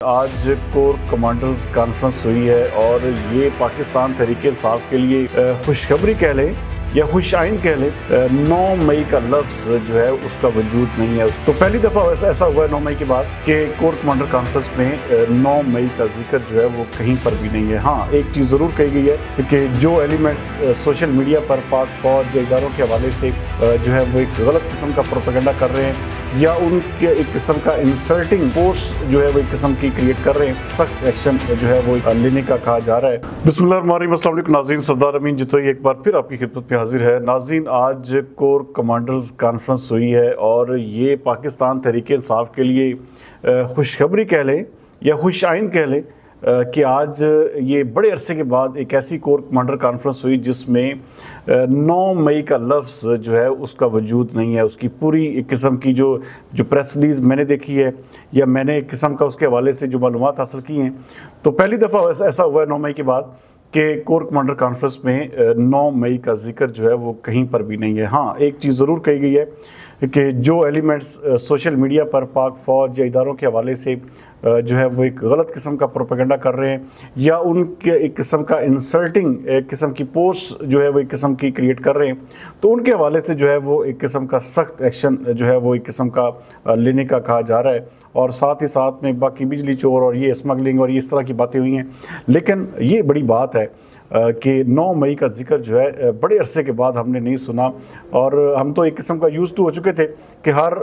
आज core commanders conference हुई है और ये पाकिस्तान तहरीक इंसाफ के लिए खुशखबरी कह लें या खुश आइन कह लें। 9 मई का लफ्ज़ जो है उसका वजूद नहीं है। तो पहली दफ़ा ऐसा हुआ है 9 मई के बाद कि कोर कमांडर कॉन्फ्रेंस में 9 मई का जिक्र जो है वो कहीं पर भी नहीं है। हाँ, एक चीज़ ज़रूर कही गई है कि जो एलिमेंट्स सोशल मीडिया पर पाक फौज या इदारों के हवाले से जो है वो एक गलत किस्म का प्रोपेगेंडा कर रहे हैं या उनके एक किस्म का इंसल्टिंग पोस्ट जो है वो एक किस्म की क्रिएट कर रहे हैं, सख्त एक्शन जो है वो लेने का कहा जा रहा है। बिस्मिल्लाहिर्रहमानिर्रहीम, अस्सलाम वालेकुम नाज़रीन, सरदार अमीन जितोई एक बार फिर आपकी खिदमत में हाजिर है। नाज़रीन, आज कोर कमांडर्स कॉन्फ्रेंस हुई है और ये पाकिस्तान तहरीक इंसाफ के लिए खुशखबरी कह लें या खुश आइन कह लें कि आज ये बड़े अरसे के बाद एक ऐसी कोर कमांडर कॉन्फ्रेंस हुई जिसमें 9 मई का लफ्ज़ जो है उसका वजूद नहीं है। उसकी पूरी एक किस्म की जो प्रेस रिलीज़ मैंने देखी है या मैंने एक किस्म का उसके हवाले से जो मालूमात हासिल की हैं, तो पहली दफ़ा ऐसा हुआ है 9 मई के बाद कि कोर कमांडर कॉन्फ्रेंस में 9 मई का जिक्र जो है वो कहीं पर भी नहीं है। हाँ, एक चीज़ ज़रूर कही गई है कि जो एलिमेंट्स सोशल मीडिया पर पाक फौज या इदारों के हवाले से जो है वो एक गलत किस्म का प्रोपेगेंडा कर रहे हैं या उनके एक किस्म का इंसल्टिंग एक किस्म की पोस्ट जो है वो एक किस्म की क्रिएट कर रहे हैं, तो उनके हवाले से जो है वो एक किस्म का सख्त एक्शन जो है वो एक किस्म का लेने का कहा जा रहा है। और साथ ही साथ में बाकी बिजली चोर और ये स्मगलिंग और ये इस तरह की बातें हुई हैं। लेकिन ये बड़ी बात है कि 9 मई का जिक्र जो है बड़े अरसे के बाद हमने नहीं सुना और हम तो एक किस्म का यूज़ टू हो चुके थे कि हर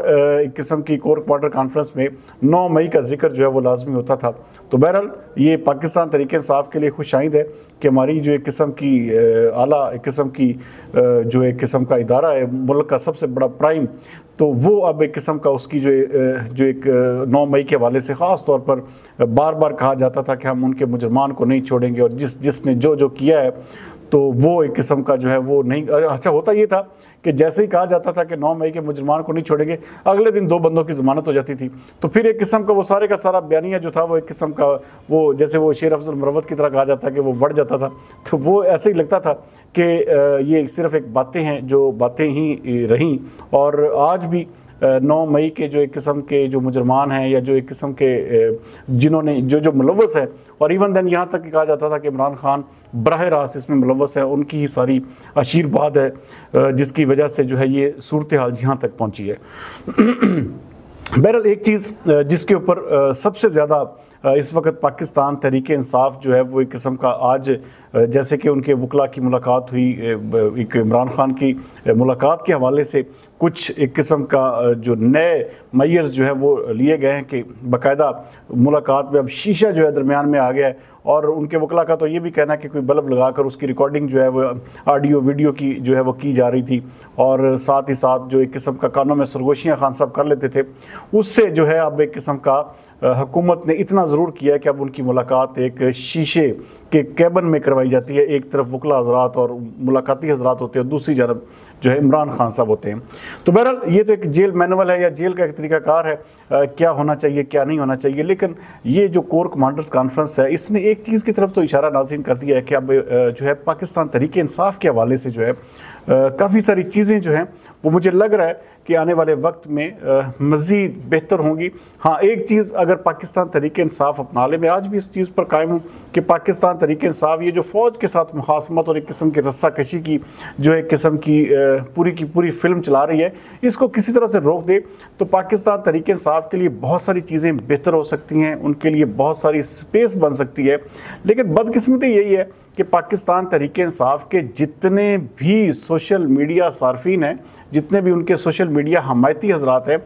एक किस्म की कोर कमांडर कॉन्फ्रेंस में 9 मई का जिक्र जो है वो लाजमी होता था। तो बहरहाल ये पाकिस्तान तहरीक इंसाफ के लिए खुशाइंद है कि हमारी जो एक किस्म की आला एक किस्म की जो एक किस्म का इदारा है, मुल्क का सबसे बड़ा प्राइम, तो वो अब एक किस्म का उसकी जो एक 9 मई के हवाले से ख़ास तौर पर बार बार कहा जाता था कि हम उनके मुजरमान को नहीं छोड़ेंगे और जिसने जो किया है तो वो एक किस्म का जो है वो नहीं। अच्छा, होता ये था कि जैसे ही कहा जाता था कि 9 मई के मुजरमान को नहीं छोड़ेंगे, अगले दिन 2 बंदों की ज़मानत हो जाती थी। तो फिर एक किस्म का वो सारे का सारा बयानिया जो था वो एक किस्म का वो जैसे वो शेर अफजल मुरवत की तरह कहा जाता है कि वो बढ़ जाता था। तो वो ऐसे ही लगता था कि ये सिर्फ एक बातें हैं जो बातें ही रहीं। और आज भी 9 मई के जो एक किस्म के जो मुजरमान हैं या जो एक किस्म के जिन्होंने जो मुलव्वस है, और इवन देन यहाँ तक कहा जाता था कि इमरान खान बराह रास्त इसमें मुलव्वस है, उनकी ही सारी आशीर्वाद है जिसकी वजह से जो है ये सूरत हाल यहाँ तक पहुँची है। बहरहाल एक चीज़ जिसके ऊपर सबसे ज़्यादा इस वक्त पाकिस्तान तहरीक इंसाफ जो है वो एक किस्म का आज जैसे कि उनके वकला की मुलाकात हुई, एक इमरान खान की मुलाकात के हवाले से कुछ एक किस्म का जो नए मैयर्स जो है वो लिए गए हैं कि बाकायदा मुलाकात में अब शीशा जो है दरमियान में आ गया है। और उनके वकला का तो ये भी कहना है कि कोई बल्ब लगाकर उसकी रिकॉर्डिंग जो है वो ऑडियो वीडियो की जो है वो की जा रही थी और साथ ही साथ जो एक किस्म का कानों में सरगोशियाँ खान साहब कर लेते थे, उससे जो है अब एक किस्म का हुकूमत ने इतना ज़रूर किया कि अब उनकी मुलाकात एक शीशे के कैबिन में करवाई जाती है। एक तरफ वकला हज़रात और मुलाकाती हज़रात होते हैं, दूसरी जानब जो है इमरान खान साहब होते हैं। तो बहरहाल ये तो एक जेल मैनुअल है या जेल का एक तरीक़ाकार है, क्या होना चाहिए क्या नहीं होना चाहिए। लेकिन ये जो कोर कमांडर्स कॉन्फ्रेंस है इसने एक चीज़ की तरफ तो इशारा नाज़रीन कर दिया है कि अब जो है पाकिस्तान तहरीक इंसाफ के हवाले से जो है काफ़ी सारी चीज़ें जो हैं वो मुझे लग रहा है कि आने वाले वक्त में मज़ीद बेहतर होंगी। हाँ, एक चीज़ अगर पाकिस्तान तहरीक इंसाफ अपना ले, मैं आज भी इस चीज़ पर कायम हूँ कि पाकिस्तान तहरीक इंसाफ ये जो फ़ौज के साथ मुखासमत और एक किस्म की रस्साकशी की जो एक किस्म की पूरी फिल्म चला रही है, इसको किसी तरह से रोक दे तो पाकिस्तान तहरीक इंसाफ के लिए बहुत सारी चीज़ें बेहतर हो सकती हैं, उनके लिए बहुत सारी स्पेस बन सकती है। लेकिन बदकिस्मती यही है कि पाकिस्तान तहरीक इंसाफ के जितने भी सोशल मीडिया सार्फिन हैं, जितने भी उनके सोशल मीडिया हमायती हजरात हैं,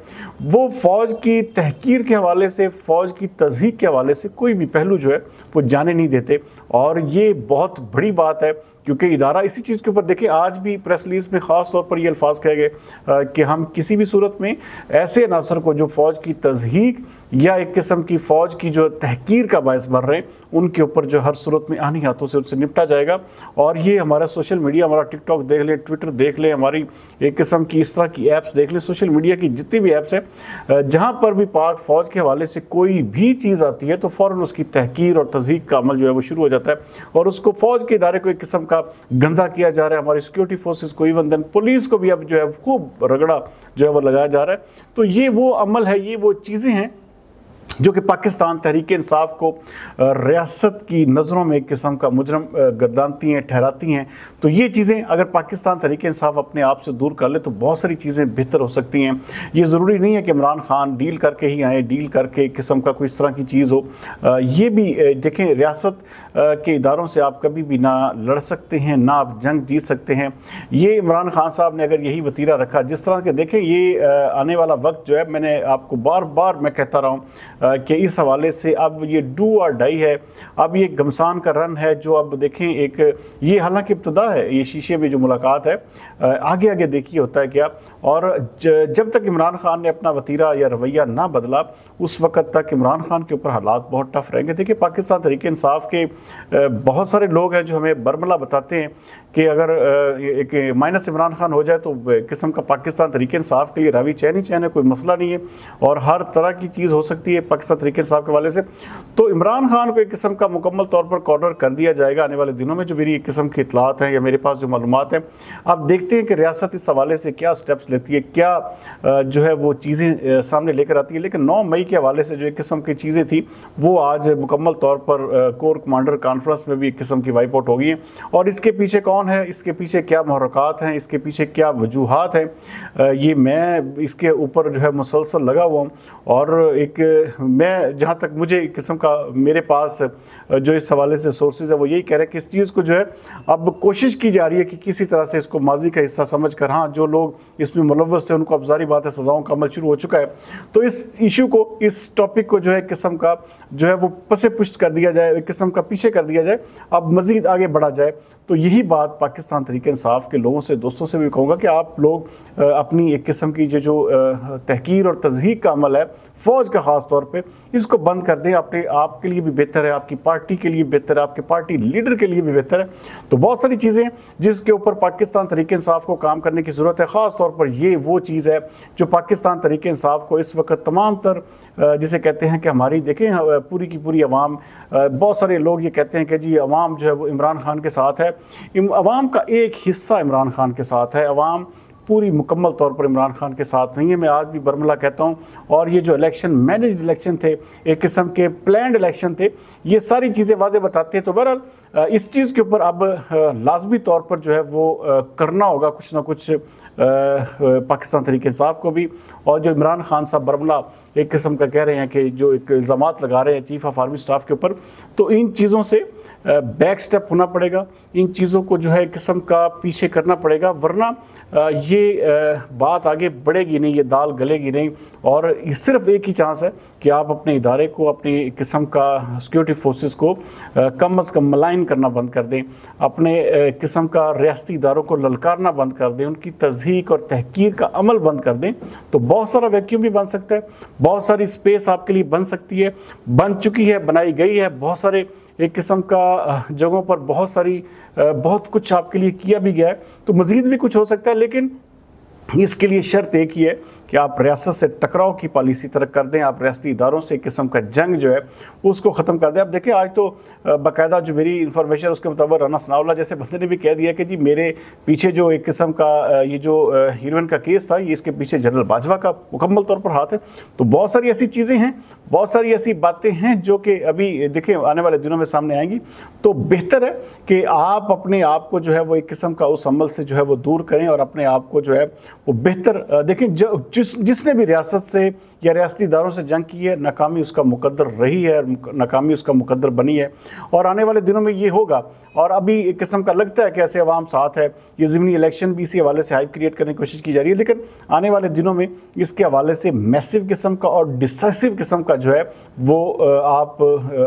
वो फ़ौज की तहकीर के हवाले से, फ़ौज की तज़हीक के हवाले से कोई भी पहलू जो है वो जाने नहीं देते। और ये बहुत बड़ी बात है क्योंकि इदारा इसी चीज़ के ऊपर देखें, आज भी प्रेस रिलीज़ में ख़ास तौर पर ये अल्फाज कहे गए कि हम किसी भी सूरत में ऐसे अनासर को जो फ़ौज की तज़हीक या एक किस्म की फ़ौज की जो तहकीर का बायस बन रहे हैं, उनके ऊपर जो हर सूरत में आनी हाथों से उनसे निपटा जाएगा। और ये हमारा सोशल मीडिया, हमारा टिकटॉक देख लें, ट्विटर देख लें, हमारी एक किस्म की इस तरह की ऐप्स देख लें, सोशल मीडिया की जितनी भी ऐप्स हैं, जहाँ पर भी पाक फ़ौज के हवाले से कोई भी चीज़ आती है तो फ़ौरन उसकी तहकीर और तज़हीक का अमल जो है वो शुरू हो जाता है और उसको फ़ौज के इदारे को एक किस्म का गंदा किया जा रहा है। हमारी सिक्योरिटी फोर्सेस को, इवन देन पुलिस को भी अब जो है खूब रगड़ा जो है वो लगाया जा रहा है। तो ये वो अमल है, ये वो चीज़ें हैं जो कि पाकिस्तान तहरीक इंसाफ को रियासत की नज़रों में एक किस्म का मुजरम गर्दानती हैं, ठहराती हैं। तो ये चीज़ें अगर पाकिस्तान तहरीक इंसाफ अपने आप से दूर कर ले तो बहुत सारी चीज़ें बेहतर हो सकती हैं। ये ज़रूरी नहीं है कि इमरान खान डील करके ही आए, डील करके एक किस्म का कोई इस तरह की चीज़ हो। ये भी देखें, रियासत के इदारों से आप कभी भी ना लड़ सकते हैं, ना आप जंग जीत सकते हैं। ये इमरान खान साहब ने अगर यही वतीरा रखा, जिस तरह के देखें ये आने वाला वक्त जो है, मैंने आपको बार बार मैं कहता रहा हूँ कि इस हवाले से अब ये डू और डाई है, अब ये घमसान का रन है जो अब देखें एक ये हालांकि इब्तदा है, ये शीशे में जो मुलाकात है, आगे आगे देखिए होता है क्या। और जब तक इमरान खान ने अपना वतीरा या रवैया ना बदला उस वक़्त तक इमरान खान के ऊपर हालात बहुत टफ रहेंगे। देखिए पाकिस्तान तहरीक इंसाफ के बहुत सारे लोग हैं जो हमें बरमला बताते हैं कि अगर एक माइनस इमरान खान हो जाए तो किस्म का पाकिस्तान तहरीक इंसाफ के लिए रावी चैन ही चैन है, कोई मसला नहीं है और हर तरह की चीज़ हो सकती है पाकिस्तान तहरीक इंसाफ के हवाले से। तो इमरान खान को एक किस्म का मुकम्मल तौर पर कॉर्नर कर दिया जाएगा आने वाले दिनों में, जो मेरी एक किस्म की इतलात हैं या मेरे पास जो मालूमात हैं। अब देखते हैं कि रियासत इस हवाले से क्या स्टेप्स लेती है, क्या जो है वो चीज़ें सामने लेकर आती है। लेकिन 9 मई के हवाले से जो एक किस्म की चीज़ें थी वो आज मुकम्मल तौर पर कोर कमांडर कॉन्फ्रेंस में भी एक किस्म की वाइप आउट हो गई है। और इसके पीछे कौन है, इसके पीछे क्या महरक़ात हैं, इसके पीछे क्या वजूहात हैं, ये मैं इसके ऊपर जो है मुसलसल लगा हुआ हूँ। और एक मैं जहाँ तक मुझे एक किस्म का मेरे पास जो इस हवाले से सोर्सेज है वो यही कह रहे हैं कि इस चीज़ को जो है अब कोशिश की जा रही है कि किसी तरह से इसको माजी का हिस्सा समझ कर, हाँ जो लोग इसमें मुलव्वस थे उनको अब ज़ाहिर बात है सज़ाओं का अमल शुरू हो चुका है, तो इस इशू को, इस टॉपिक को जो है किस्म का जो है वो पसे पुष्ट कर दिया जाए, एक किस्म का पीछे कर दिया जाए, अब मज़ीद आगे बढ़ा जाए। तो यही बात पाकिस्तान तहरीक इंसाफ के लोगों से, दोस्तों से भी कहूँगा कि आप लोग अपनी एक किस्म की जो तहकीर और तज़हीक का अमल है फ़ौज का ख़ास तौर पे, इसको बंद कर दें। अपने आपके लिए भी बेहतर है, आपकी पार्टी के लिए बेहतर है, आपके पार्टी लीडर के लिए भी बेहतर है। तो बहुत सारी चीज़ें जिसके ऊपर पाकिस्तान तहरीक इंसाफ को काम करने की ज़रूरत है। ख़ास तौर पर ये वो चीज़ है जो पाकिस्तान तहरीक इंसाफ को इस वक्त तमाम तर जिसे कहते हैं कि हमारी देखें पूरी की पूरी अवाम, बहुत सारे लोग ये कहते हैं कि जी अवाम जो है वो इमरान खान के साथ है, अवाम का एक हिस्सा इमरान खान के साथ है, अवाम पूरी मुकम्मल तौर पर इमरान खान के साथ नहीं है। मैं आज भी बरमला कहता हूँ। और ये जो इलेक्शन मैनेज्ड इलेक्शन थे, एक किस्म के प्लान्ड इलेक्शन थे, ये सारी चीज़ें वाज़े बताते हैं। तो बहरहाल इस चीज़ के ऊपर अब लाजमी तौर पर जो है वो करना होगा कुछ ना कुछ पाकिस्तान तहरीक इंसाफ को भी। और जो इमरान खान साहब बरमला एक किस्म का कह रहे हैं कि जो एक इल्ज़ामात लगा रहे हैं चीफ ऑफ आर्मी स्टाफ के ऊपर, तो इन चीज़ों से बैक स्टेप होना पड़ेगा, इन चीज़ों को जो है एक किस्म का पीछे करना पड़ेगा, वरना ये बात आगे बढ़ेगी नहीं, ये दाल गलेगी नहीं। और सिर्फ एक ही चांस है कि आप अपने इदारे को, अपनी किस्म का सिक्योरिटी फोर्सेस को कम अज़ कम मलाइन करना बंद कर दें, अपने किस्म का रियासती इदारों को ललकारना बंद कर दें, उनकी तज़हीक और तहकीर का अमल बंद कर दें। तो बहुत सारा वैक्यूम भी बन सकता है, बहुत सारी स्पेस आपके लिए बन सकती है, बन चुकी है, बनाई गई है। बहुत सारे एक किस्म का जगहों पर बहुत कुछ आपके लिए किया भी गया है, तो मज़ीद भी कुछ हो सकता है। लेकिन इसके लिए शर्त एक ही है कि आप रियासत से टकराव की पॉलिसी तरक कर दें, आप रियासती इदारों से एक किस्म का जंग जो है उसको ख़त्म कर दें। अब देखिए आज तो बाकायदा जो मेरी इन्फॉर्मेशन उसके मुताबिक राना सनाउल्लाह जैसे बंदे ने भी कह दिया कि जी मेरे पीछे जो एक किस्म का ये जो हीरोइन का केस था, ये इसके पीछे जनरल बाजवा का मुकम्मल तौर पर हाथ है। तो बहुत सारी ऐसी चीज़ें हैं, बहुत सारी ऐसी बातें हैं जो कि अभी देखें आने वाले दिनों में सामने आएंगी। तो बेहतर है कि आप अपने आप को जो है वो एक किस्म का उस अमल से जो है वो दूर करें और अपने आप को जो है वो बेहतर देखें। जिसने भी रियासत से या रियासती इदारों से जंग की है, नाकामी उसका मुकद्दर रही है, नाकामी उसका मुकद्दर बनी है और आने वाले दिनों में ये होगा। और अभी एक किस्म का लगता है कि ऐसे अवाम साथ है, ये ज़मीनी इलेक्शन भी इसी हवाले से हाइप क्रिएट करने की कोशिश की जा रही है। लेकिन आने वाले दिनों में इसके हवाले से मैसिव किस्म का और डिसाइसिव किस्म का जो है वो आप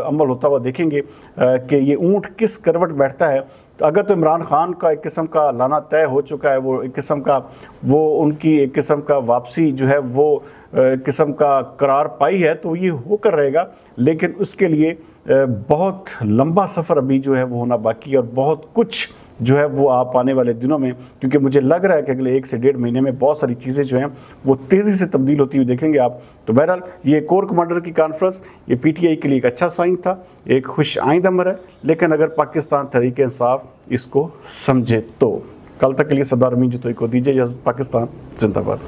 अमल होता हुआ देखेंगे कि ये ऊँट किस करवट बैठता है। तो अगर तो इमरान खान का एक किस्म का लाना तय हो चुका है, वो एक किस्म का वो उनकी एक किस्म का वापसी जो है वो किस्म का करार पाई है, तो ये होकर रहेगा। लेकिन उसके लिए बहुत लंबा सफ़र अभी जो है वो होना बाकी है और बहुत कुछ जो है वो आप आने वाले दिनों में, क्योंकि मुझे लग रहा है कि अगले 1 से 1.5 महीने में बहुत सारी चीज़ें जो हैं वो तेज़ी से तब्दील होती हुई देखेंगे आप। तो बहरहाल ये कोर कमांडर की कॉन्फ्रेंस ये PTI के लिए एक अच्छा साइन था, एक खुश आइंद अमर है। लेकिन अगर पाकिस्तान तहरीक इंसाफ इसको समझे तो। कल तक के लिए सरदार अमीन जतोई को दीजिए इजाज़त। पाकिस्तान जिंदाबाद।